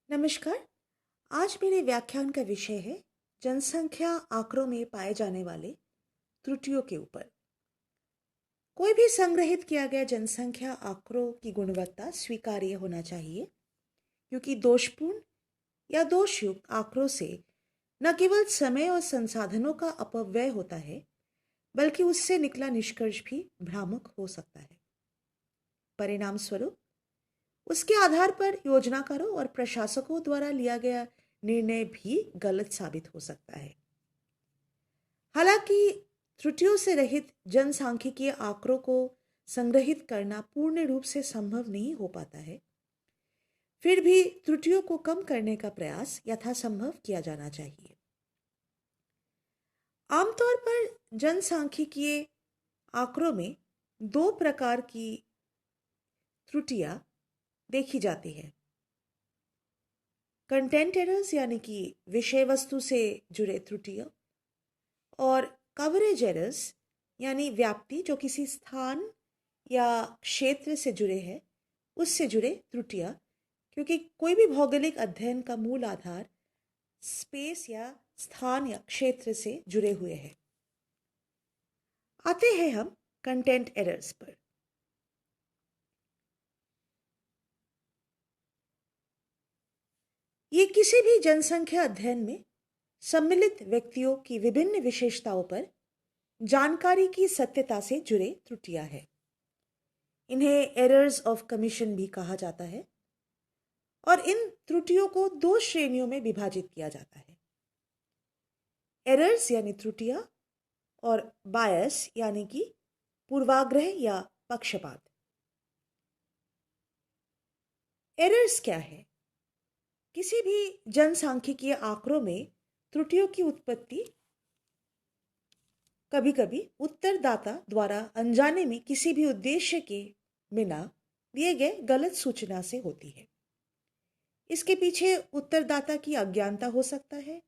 नमस्कार। आज मेरे व्याख्यान का विषय है जनसंख्या आंकड़ों में पाए जाने वाले त्रुटियों के ऊपर। कोई भी संग्रहित किया गया जनसंख्या आंकड़ों की गुणवत्ता स्वीकार्य होना चाहिए, क्योंकि दोषपूर्ण या दोषयुक्त आंकड़ों से न केवल समय और संसाधनों का अपव्यय होता है, बल्कि उससे निकला निष्कर्ष भी भ्रामक हो सकता है। परिणाम स्वरूप उसके आधार पर योजनाकारों और प्रशासकों द्वारा लिया गया निर्णय भी गलत साबित हो सकता है। हालांकि त्रुटियों से रहित जनसांख्यिकीय आंकड़ों को संग्रहित करना पूर्ण रूप से संभव नहीं हो पाता है, फिर भी त्रुटियों को कम करने का प्रयास यथासंभव किया जाना चाहिए। आमतौर पर जनसांख्यिकीय आंकड़ों में दो प्रकार की त्रुटियां देखी जाती है। कंटेंट एरर्स यानी कि विषय वस्तु से जुड़े त्रुटियां, और कवरेज एरर्स यानी व्याप्ति जो किसी स्थान या क्षेत्र से जुड़े हैं, उससे जुड़े त्रुटियां, क्योंकि कोई भी भौगोलिक अध्ययन का मूल आधार स्पेस या स्थान या क्षेत्र से जुड़े हुए हैं। आते हैं हम कंटेंट एरर्स पर। ये किसी भी जनसंख्या अध्ययन में सम्मिलित व्यक्तियों की विभिन्न विशेषताओं पर जानकारी की सत्यता से जुड़े त्रुटियां हैं। इन्हें एरर्स ऑफ कमीशन भी कहा जाता है, और इन त्रुटियों को दो श्रेणियों में विभाजित किया जाता है। एरर्स यानी त्रुटियां, और बायस यानी कि पूर्वाग्रह या पक्षपात। एरर्स क्या है? किसी भी जनसांख्यिकीय आंकड़ों में त्रुटियों की उत्पत्ति कभी कभी उत्तरदाता द्वारा अनजाने में किसी भी उद्देश्य के बिना दिए गए गलत सूचना से होती है। इसके पीछे उत्तरदाता की अज्ञानता हो सकता है,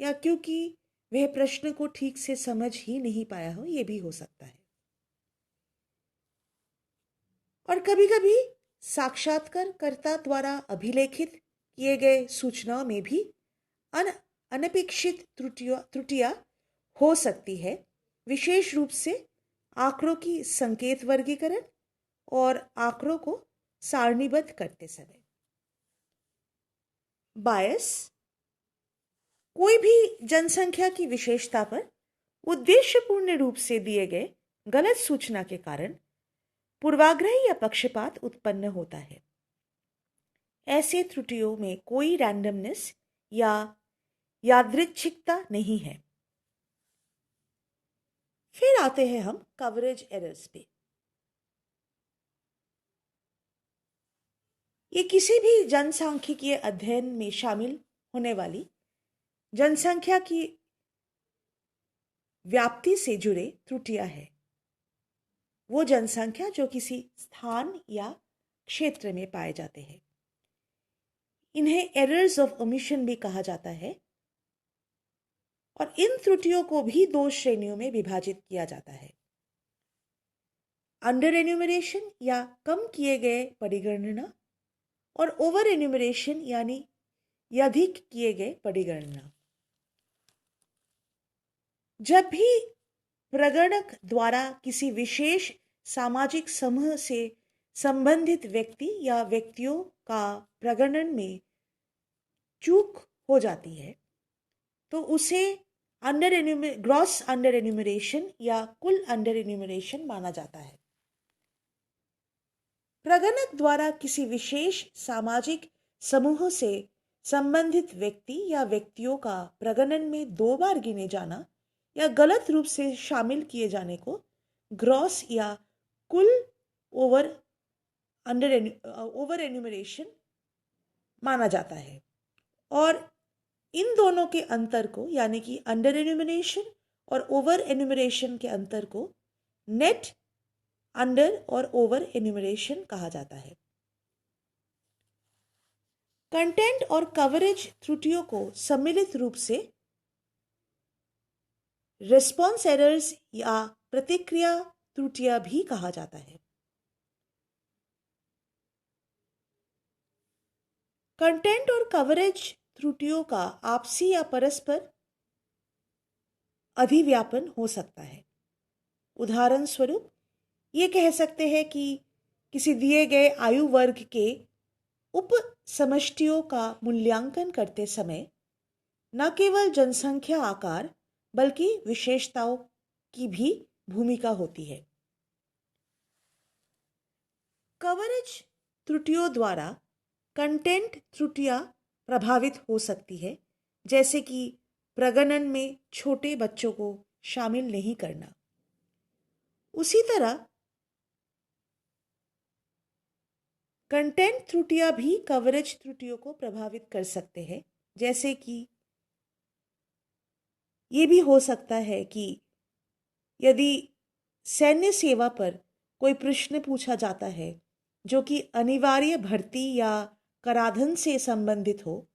या क्योंकि वह प्रश्न को ठीक से समझ ही नहीं पाया हो, यह भी हो सकता है। और कभी कभी साक्षात्कारकर्ता द्वारा अभिलेखित किए गए सूचनाओं में भी अनपेक्षित त्रुटियां हो सकती है, विशेष रूप से आंकड़ों की संकेत वर्गीकरण और आंकड़ों को सारणीबद्ध करते समय। बायस कोई भी जनसंख्या की विशेषता पर उद्देश्यपूर्ण रूप से दिए गए गलत सूचना के कारण पूर्वाग्रह या पक्षपात उत्पन्न होता है। ऐसे त्रुटियों में कोई रैंडमनेस या यादृच्छिकता नहीं है। फिर आते हैं हम कवरेज एरर्स पे। ये किसी भी जनसांख्यिकीय अध्ययन में शामिल होने वाली जनसंख्या की व्याप्ति से जुड़े त्रुटियां हैं। वो जनसंख्या जो किसी स्थान या क्षेत्र में पाए जाते हैं। इन्हें एरर्स ऑफ ओमिशन भी कहा जाता है, और इन त्रुटियों को भी दो श्रेणियों में विभाजित किया जाता है। अंडर एन्यूमरेशन या कम किए गए परिगणना, और ओवर एन्यूमरेशन यानी अधिक किए गए परिगणना। जब भी प्रगणक द्वारा किसी विशेष सामाजिक समूह से संबंधित व्यक्ति या व्यक्तियों का प्रगणन में चूक हो जाती है, तो उसे ग्रॉस अंडर एन्यूमरेशन या कुल अंडर एन्यूमरेशन माना जाता है। प्रगणक द्वारा किसी विशेष सामाजिक समूह से संबंधित व्यक्ति या व्यक्तियों का प्रगणन में दो बार गिने जाना या गलत रूप से शामिल किए जाने को ग्रॉस या कुल ओवर एन्यूमरेशन माना जाता है। और इन दोनों के अंतर को, यानी कि अंडर एन्यूमरेशन और ओवर एन्यूमरेशन के अंतर को नेट अंडर और ओवर एन्यूमरेशन कहा जाता है। कंटेंट और कवरेज त्रुटियों को सम्मिलित रूप से रिस्पॉन्स एरर्स या प्रतिक्रिया त्रुटियां भी कहा जाता है। कंटेंट और कवरेज त्रुटियों का आपसी या परस्पर अधिव्यापन हो सकता है। उदाहरण स्वरूप ये कह सकते हैं कि किसी दिए गए आयु वर्ग के उप समष्टियों का मूल्यांकन करते समय न केवल जनसंख्या आकार बल्कि विशेषताओं की भी भूमिका होती है। कवरेज त्रुटियों द्वारा कंटेंट त्रुटियां प्रभावित हो सकती है, जैसे कि प्रगणन में छोटे बच्चों को शामिल नहीं करना। उसी तरह कंटेंट त्रुटियां भी कवरेज त्रुटियों को प्रभावित कर सकते हैं, जैसे कि ये भी हो सकता है कि यदि सैन्य सेवा पर कोई प्रश्न पूछा जाता है जो कि अनिवार्य भर्ती या कराधान से संबंधित हो,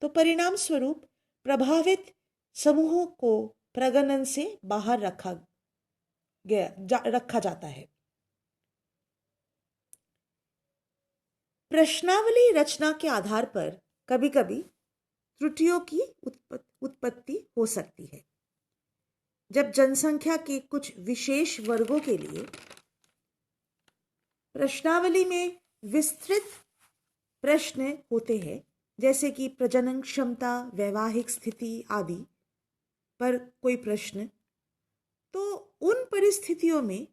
तो परिणाम स्वरूप प्रभावित समूहों को प्रगणन से बाहर रखा जाता है। प्रश्नावली रचना के आधार पर कभी-कभी त्रुटियों की उत्पत्ति हो सकती है। जब जनसंख्या के कुछ विशेष वर्गों के लिए प्रश्नावली में विस्तृत प्रश्न होते हैं, जैसे कि प्रजनन क्षमता, वैवाहिक स्थिति आदि पर कोई प्रश्न, तो उन परिस्थितियों में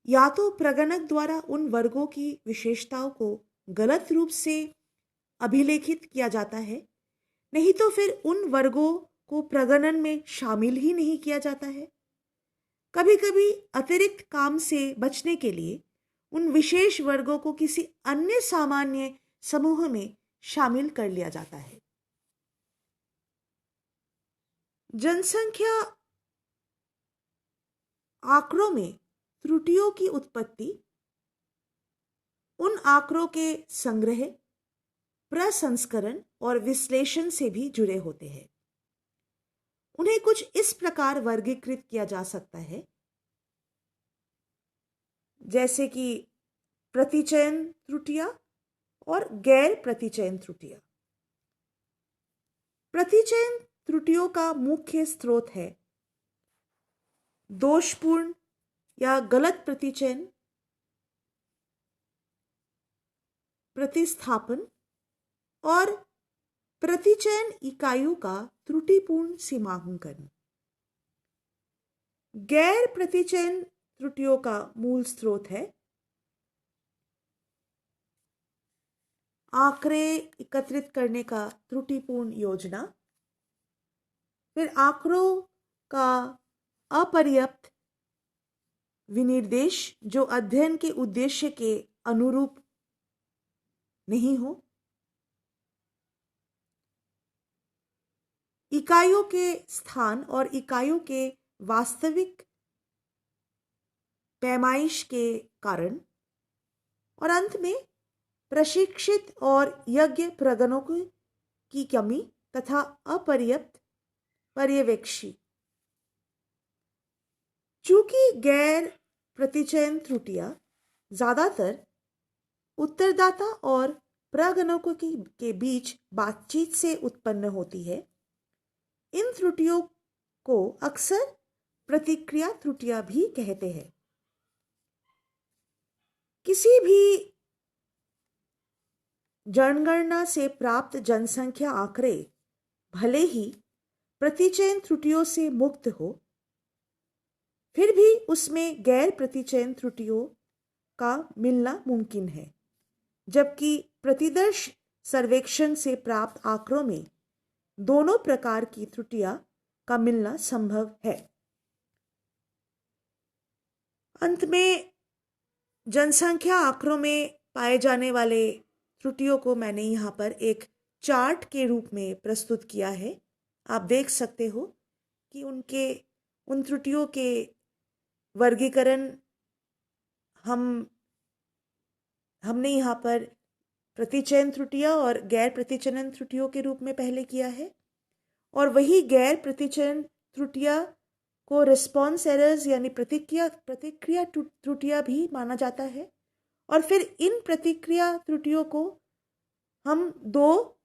या तो प्रगणक द्वारा उन वर्गों की विशेषताओं को गलत रूप से अभिलेखित किया जाता है, नहीं तो फिर उन वर्गों को प्रगणन में शामिल ही नहीं किया जाता है। कभी कभी अतिरिक्त काम से बचने के लिए उन विशेष वर्गों को किसी अन्य सामान्य समूह में शामिल कर लिया जाता है। जनसंख्या आंकड़ों में त्रुटियों की उत्पत्ति उन आंकड़ों के संग्रह, प्रसंस्करण और विश्लेषण से भी जुड़े होते हैं। उन्हें कुछ इस प्रकार वर्गीकृत किया जा सकता है, जैसे कि प्रतिचयन त्रुटियां और गैर प्रतिचयन त्रुटियां। प्रतिचयन त्रुटियों का मुख्य स्रोत है दोषपूर्ण या गलत प्रतिचयन, प्रतिस्थापन और प्रतिचयन इकाइयों का त्रुटिपूर्ण सीमांकन। गैर प्रतिचयन त्रुटियों का मूल स्रोत है आंकड़े एकत्रित करने का त्रुटिपूर्ण योजना, फिर आंकड़ों का अपर्याप्त विनिर्देश जो अध्ययन के उद्देश्य के अनुरूप नहीं हो, इकाइयों के स्थान और इकाइयों के वास्तविक पैमाइश के कारण, और अंत में प्रशिक्षित और यज्ञ प्रगणकों की कमी तथा अपर्याप्त पर्यवेक्षी। चूंकि गैर प्रतिचयन त्रुटियां ज्यादातर उत्तरदाता और प्रगणकों के बीच बातचीत से उत्पन्न होती है, इन त्रुटियों को अक्सर प्रतिक्रिया त्रुटियां भी कहते हैं। किसी भी जनगणना से प्राप्त जनसंख्या आंकड़े भले ही प्रतिचयन त्रुटियों से मुक्त हो, फिर भी उसमें गैर प्रतिचयन त्रुटियों का मिलना मुमकिन है, जबकि प्रतिदर्श सर्वेक्षण से प्राप्त आंकड़ों में दोनों प्रकार की त्रुटियां का मिलना संभव है। अंत में जनसंख्या आंकड़ों में पाए जाने वाले त्रुटियों को मैंने यहाँ पर एक चार्ट के रूप में प्रस्तुत किया है। आप देख सकते हो कि उन त्रुटियों के वर्गीकरण हमने यहाँ पर प्रतिचयन त्रुटियां और गैर प्रतिचयन त्रुटियों के रूप में पहले किया है, और वही गैर प्रतिचयन त्रुटियां को रिस्पॉन्स एरर्स यानी प्रतिक्रिया त्रुटियां भी माना जाता है, और फिर इन प्रतिक्रिया त्रुटियों को हम दो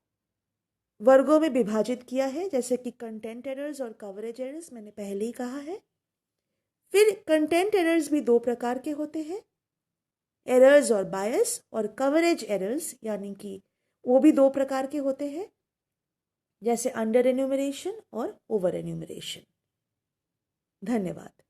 वर्गों में विभाजित किया है, जैसे कि कंटेंट एरर्स और कवरेज एरर्स, मैंने पहले ही कहा है। फिर कंटेंट एरर्स भी दो प्रकार के होते हैं, एरर्स और बायस, और कवरेज एरर्स यानी कि वो भी दो प्रकार के होते हैं, जैसे अंडर एन्यूमरेशन और ओवर एन्यूमरेशन। धन्यवाद।